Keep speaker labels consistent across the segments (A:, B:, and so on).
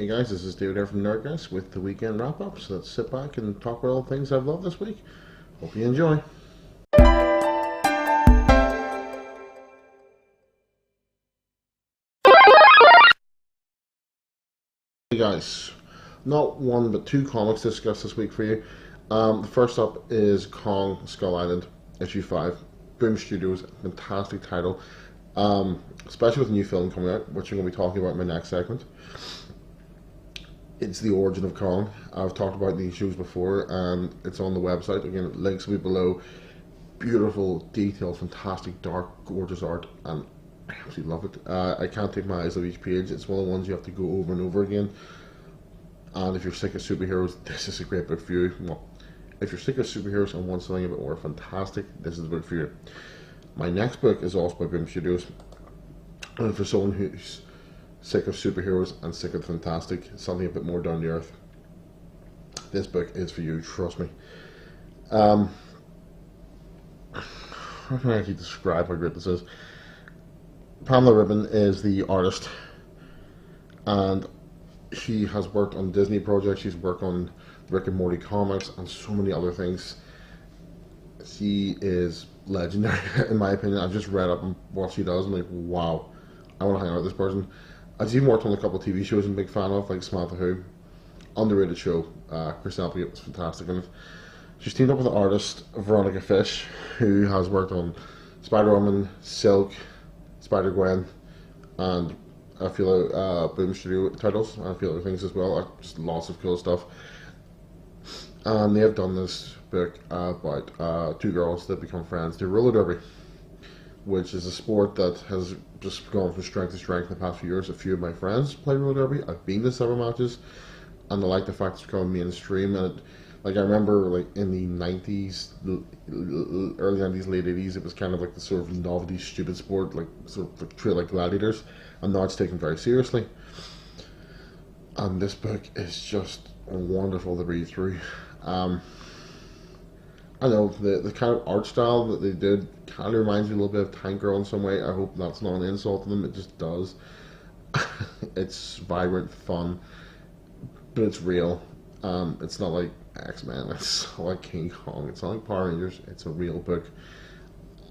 A: Hey guys, this is David here from Nerdgeists with the weekend wrap up. So let's sit back and talk about all the things I've loved this week. Hope you enjoy. Hey guys, not one but two comics to discuss this week for you. The first up is Kong Skull Island, issue 5. Boom Studios, fantastic title. Especially with a new film coming out, which I'm going to be talking about in my next segment. It's the origin of Kong. I've talked about these shows before, and it's on the website. Again, links will be below. Beautiful, detailed, fantastic, dark, gorgeous art, and I absolutely love it. I can't take my eyes off each page. It's one of the ones you have to go over and over again. And if you're sick of superheroes, this is a great book for you. Well, if you're sick of superheroes and want something a bit more fantastic, this is the book for you. My next book is also by Boom Studios, and for someone who's sick of superheroes and sick of fantastic, something a bit more down to earth, this book is for you, trust me. How can I actually describe how great this is? Pamela Ribon is the artist, and she has worked on Disney projects, she's worked on Rick and Morty comics, and so many other things. She is legendary, in my opinion. I've just read up on what she does, and like, wow, I want to hang out with this person. I've even worked on a couple of TV shows I'm a big fan of, like Samantha Who. Underrated show. Chris Applegate was fantastic in it. She's teamed up with the artist Veronica Fish, who has worked on Spider-Woman, Silk, Spider-Gwen, and a few Boom Studio titles, and a few other things as well. Just lots of cool stuff. And they have done this book about two girls that become friends do roller derby, which is a sport that has just gone from strength to strength in the past few years. A few of my friends play roller derby. I've been to several matches, and I like the fact it's become mainstream. And like, I remember, like, in the 90s, early 90s, late 80s, it was kind of like the sort of novelty, stupid sport, like sort of like treated like gladiators, and now it's taken very seriously. And this book is just wonderful to read through. I know the kind of art style that they did kind of reminds me a little bit of Tank Girl in some way. I hope that's not an insult to them. It just does. It's vibrant, fun, but it's real. It's not like X-Men. It's not like King Kong. It's not like Power Rangers. It's a real book,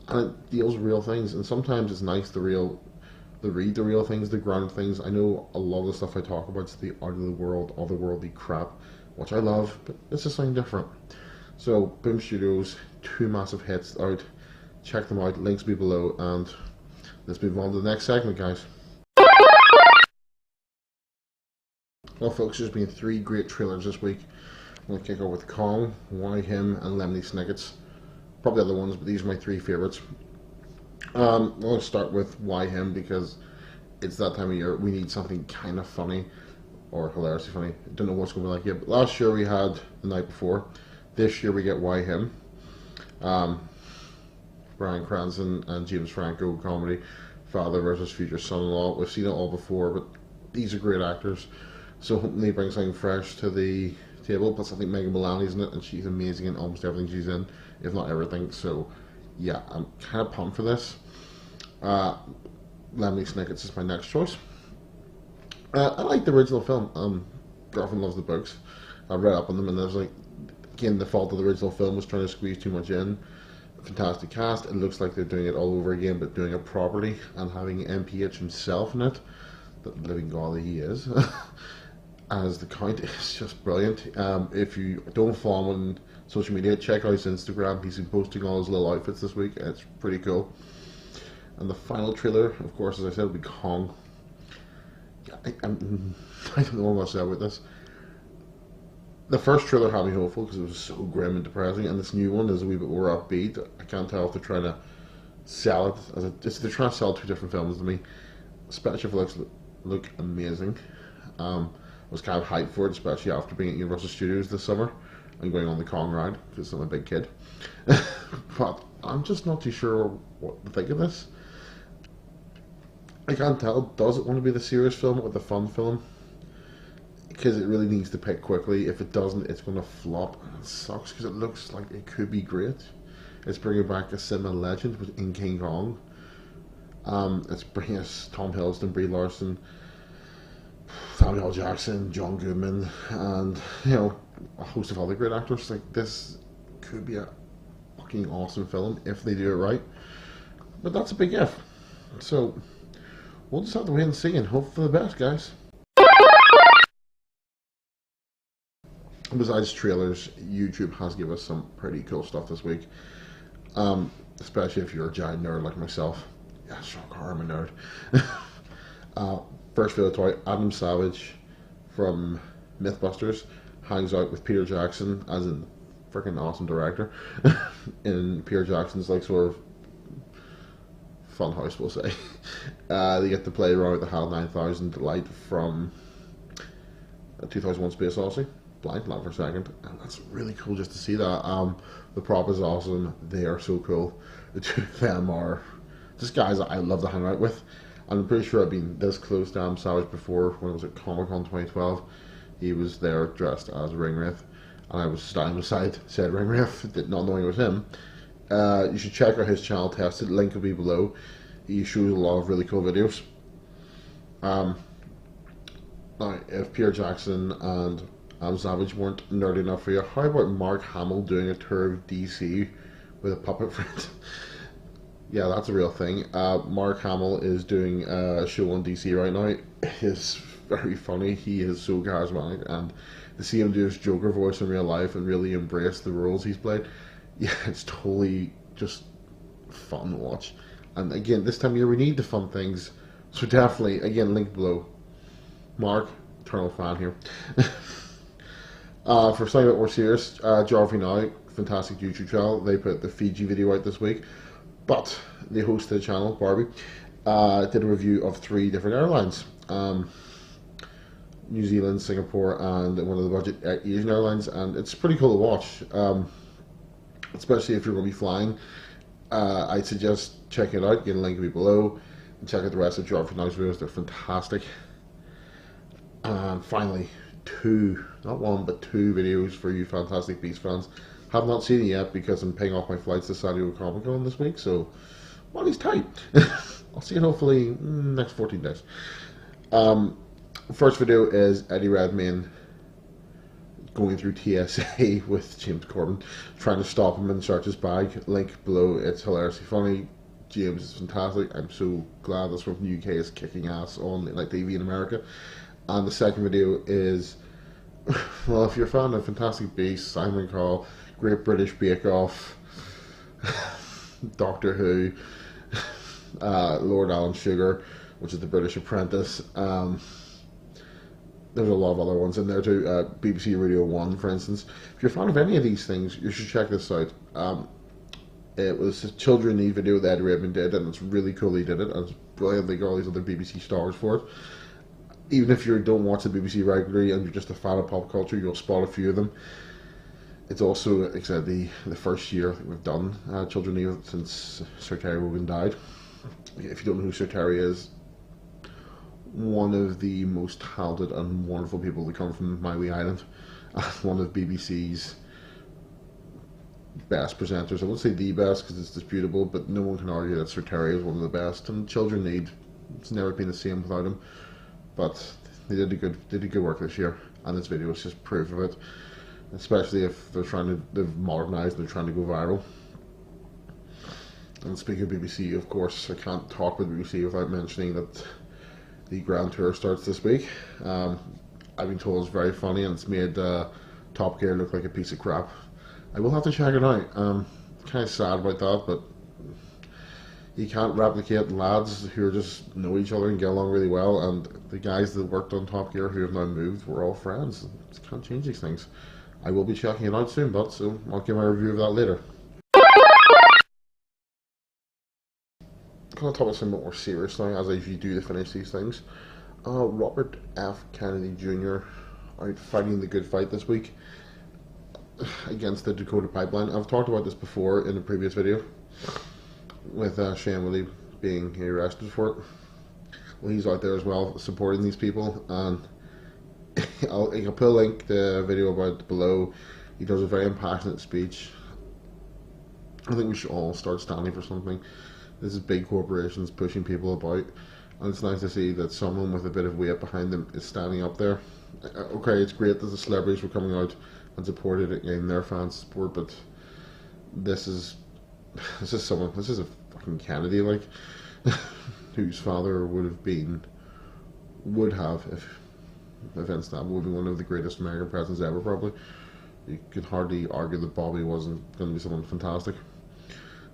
A: and it deals with real things. And sometimes it's nice to read the real things, the ground things. I know a lot of the stuff I talk about is the out of the world, otherworldly crap, which I love, but this is something different. So, Boom Studios, 2 massive hits out. Check them out, links will be below, and let's move on to the next segment, guys. Well, folks, there's been 3 great trailers this week. I'm going to kick off with Kong, Why Him, and Lemony Snicket's. Probably other ones, but these are my 3 favourites. I'm going to start with Why Him, because it's that time of year. We need something kind of funny, or hilariously funny. I don't know what's going to be like yet, but last year we had The Night Before. This year we get Why Him. Bryan Cranston and James Franco comedy, father versus future son-in-law. We've seen it all before, but these are great actors. So hoping they bring something fresh to the table. Plus I think Megan Mullany's in it, and she's amazing in almost everything she's in, if not everything. So yeah, I'm kind of pumped for this. Lemony Snicket's is my next choice. I like the original film. Girlfriend loves the books. I've read up on them, and there's like, again, the fault of the original film was trying to squeeze too much in. Fantastic cast. It looks like they're doing it all over again, but doing it properly, and having MPH himself in it, the living god that he is, as the Count, is just brilliant. If you don't follow him on social media, check out his Instagram. He's been posting all his little outfits this week. It's pretty cool. And the final trailer, of course, as I said, will be Kong. I don't know what I'm going to say about this. The first trailer had me hopeful because it was so grim and depressing, and this new one is a wee bit more upbeat. I can't tell if they're trying to sell it they're trying to sell 2 different films to me. Special effects look amazing. I was kind of hyped for it, especially after being at Universal Studios this summer and going on the Kong ride because I'm a big kid. But I'm just not too sure what to think of this. I can't tell. Does it want to be the serious film or the fun film? Because it really needs to pick quickly. If it doesn't, it's going to flop. It sucks because it looks like it could be great. It's bringing back a cinema legend in King Kong. It's bringing us Tom Hiddleston, Brie Larson. Samuel L. Jackson, John Goodman, and a host of other great actors. Like, this could be a fucking awesome film if they do it right. But that's a big if. So we'll just have to wait and see and hope for the best, guys. Besides trailers, YouTube has given us some pretty cool stuff this week. Especially if you're a giant nerd like myself. Yeah, shocker, I'm a nerd. First video toy, Adam Savage from Mythbusters hangs out with Peter Jackson as a freaking awesome director. And Peter Jackson's like sort of fun house, we'll say. They get to play around with the HAL 9000 light from 2001 Space Odyssey. Blind for a second, and that's really cool just to see that. The prop is awesome. They are so cool. The two of them are just guys that I love to hang out with. And I'm pretty sure I've been this close to Adam Savage before when I was at Comic-Con 2012. He was there dressed as a Ringwraith, and I was standing beside said Ringwraith, not knowing it was him. You should check out his channel, Tested. Link will be below. He shows a lot of really cool videos. Now, if Peter Jackson and Adam Savage weren't nerdy enough for you, how about Mark Hamill doing a tour of DC with a puppet friend? Yeah, that's a real thing. Mark Hamill is doing a show on DC right now. It's very funny. He is so charismatic, and to see him do his Joker voice in real life and really embrace the roles he's played, yeah, it's totally just fun to watch. And again, this time of year we need the fun things, so definitely, again, link below. Mark, eternal fan here. For something a bit more serious, Jarvey Now, fantastic YouTube channel. They put the Fiji video out this week, but they host the channel, Barbie, did a review of 3 different airlines. New Zealand, Singapore, and one of the budget Asian airlines, and it's pretty cool to watch, especially if you're going to be flying. I'd suggest checking it out. Again, link will be below, and check out the rest of Jarvey Now's videos. They're fantastic. And finally, 2, not 1, but 2 videos for you Fantastic Beasts fans. Have not seen it yet because I'm paying off my flights to San Diego Comic Con this week, so money's tight. I'll see you hopefully next 14 days. First video is Eddie Redmayne going through TSA with James Corbin, trying to stop him and search his bag. Link below. It's hilariously funny. James is fantastic. I'm so glad this one from the UK is kicking ass on like TV in America. And the second video is, well, if you're a fan of Fantastic Beasts, Simon Cowell, Great British Bake Off, Doctor Who, Lord Alan Sugar, which is the British Apprentice. There's a lot of other ones in there too. BBC Radio 1, for instance. If you're a fan of any of these things, you should check this out. It was a Children Need video that Eddie Redmayne did, and it's really cool he did it, and it's brilliant they got all these other BBC stars for it. Even if you don't watch the BBC regularly and you're just a fan of pop culture, you'll spot a few of them. It's also, like I said, the first year I think we've done Children Need since Sir Terry Wogan died. If you don't know who Sir Terry is, one of the most talented and wonderful people to come from my wee island. One of BBC's best presenters. I won't say the best because it's disputable, but no one can argue that Sir Terry is one of the best. And Children Need, it's never been the same without him. But they did good work this year, and this video is just proof of it. Especially if they've modernised and they're trying to go viral. And speaking of BBC, of course, I can't talk about BBC without mentioning that the Grand Tour starts this week. I've been told it's very funny, and it's made Top Gear look like a piece of crap. I will have to check it out. Kind of sad about that, but you can't replicate lads who just know each other and get along really well, and the guys that worked on Top Gear who have now moved were all friends. You can't change these things. I will be checking it out soon, but so I'll give my review of that later. I'm going to talk about something more serious now, as I usually do to finish these things. Robert F. Kennedy Jr. out fighting the good fight this week against the Dakota pipeline. I've talked about this before in a previous video, with Shane Willie being arrested for it. Well, he's out there as well supporting these people, and I'll put a link to the video about it below. He does a very impassionate speech. I think we should all start standing for something. This is big corporations pushing people about, and it's nice to see that someone with a bit of weight behind them is standing up there. Okay, it's great that the celebrities were coming out and supported it in their fans' support, but this is this is a fucking Kennedy, like, whose father would have, if Vince Neil would be one of the greatest American presidents ever, probably. You could hardly argue that Bobby wasn't going to be someone fantastic.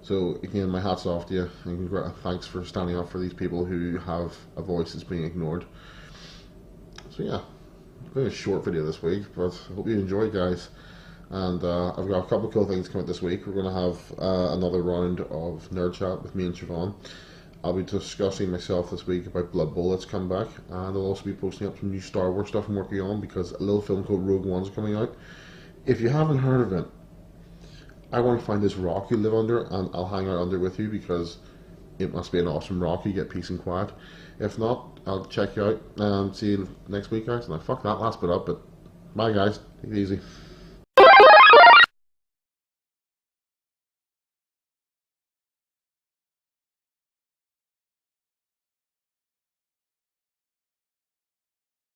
A: So again, my hat's off to you, and thanks for standing up for these people who have a voice that's being ignored. So yeah, it's been a short video this week, but I hope you enjoy, guys. And I've got a couple of cool things coming this week. We're going to have another round of Nerd Chat with me and Siobhan. I'll be discussing myself this week about Blood Bowl that's come back, and I'll also be posting up some new Star Wars stuff I'm working on, because a little film called Rogue One's coming out. If you haven't heard of it, I want to find this rock you live under, and I'll hang out under with you, because it must be an awesome rock. You get peace and quiet. If not, I'll check you out and see you next week, guys. And I fucked that last bit up, but bye, guys. Take it easy.